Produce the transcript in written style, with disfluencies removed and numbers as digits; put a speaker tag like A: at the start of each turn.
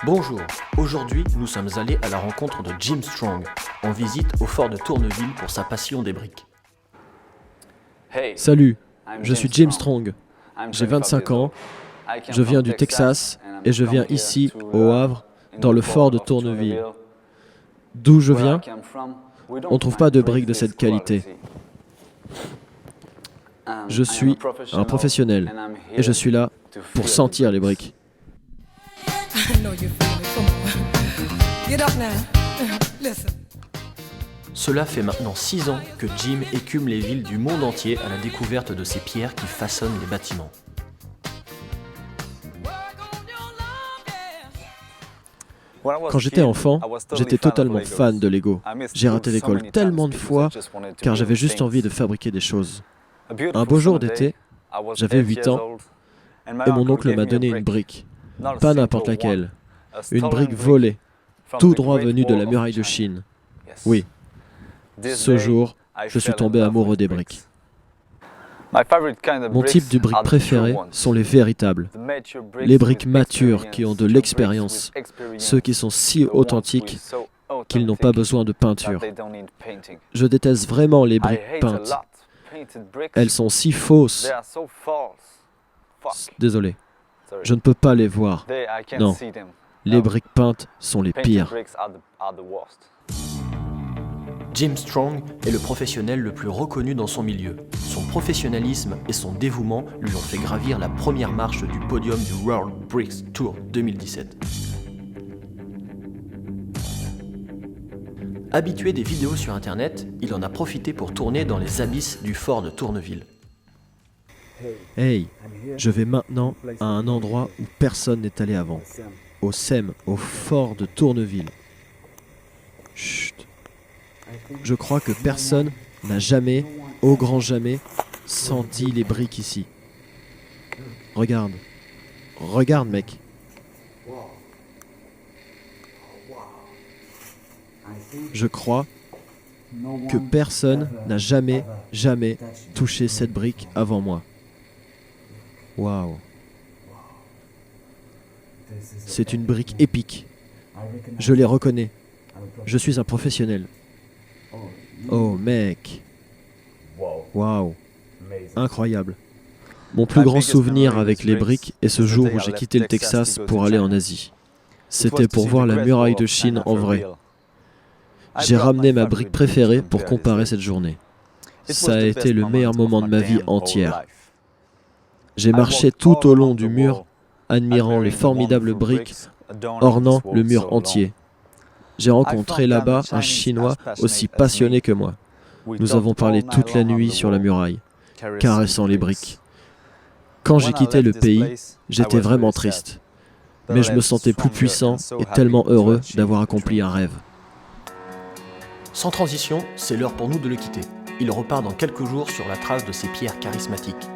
A: Bonjour, aujourd'hui nous sommes allés à la rencontre de Jim Strong, en visite au fort de Tourneville pour sa passion des briques.
B: Salut, je suis Jim Strong, j'ai 25 ans, je viens du Texas et je viens ici, au Havre, dans le fort de Tourneville. D'où je viens, on ne trouve pas de briques de cette qualité. Je suis un professionnel et je suis là pour sentir les briques.
A: Cela fait maintenant 6 ans que Jim écume les villes du monde entier à la découverte de ces pierres qui façonnent les bâtiments.
B: Quand j'étais enfant, j'étais totalement fan de Lego. J'ai raté l'école tellement de fois car j'avais juste envie de fabriquer des choses. Un beau jour d'été, j'avais 8 ans et mon oncle m'a donné une brique. Pas n'importe laquelle. Une brique volée, tout droit venue de la muraille de Chine. Oui, ce jour, je suis tombé amoureux des briques. Mon type de briques préféré sont les véritables. Les briques matures qui ont de l'expérience. Ceux qui sont si authentiques qu'ils n'ont pas besoin de peinture. Je déteste vraiment les briques peintes. Elles sont si fausses. Désolé, je ne peux pas les voir. Non, les briques peintes sont les pires.
A: Jim Strong est le professionnel le plus reconnu dans son milieu. Son professionnalisme et son dévouement lui ont fait gravir la première marche du podium du World Bricks Tour 2017. Habitué des vidéos sur internet, il en a profité pour tourner dans les abysses du fort de Tourneville.
B: Hey, je vais maintenant à un endroit où personne n'est allé avant. Au SEM, au fort de Tourneville. Chut. Je crois que personne n'a jamais, au grand jamais, senti les briques ici. Regarde. Regarde, mec. Je crois que personne n'a jamais touché cette brique avant moi. Waouh. C'est une brique épique. Je les reconnais. Je suis un professionnel. Oh mec. Waouh. Incroyable. Mon plus grand souvenir avec les briques est ce jour où j'ai quitté le Texas pour aller en Asie. C'était pour voir la muraille de Chine en vrai. J'ai ramené ma brique préférée pour comparer cette journée. Ça a été le meilleur moment de ma vie entière. J'ai marché tout au long du mur, admirant les formidables briques ornant le mur entier. J'ai rencontré là-bas un Chinois aussi passionné que moi. Nous avons parlé toute la nuit sur la muraille, caressant les briques. Quand j'ai quitté le pays, j'étais vraiment triste. Mais je me sentais plus puissant et tellement heureux d'avoir accompli un rêve.
A: Sans transition, c'est l'heure pour nous de le quitter. Il repart dans quelques jours sur la trace de ces pierres charismatiques.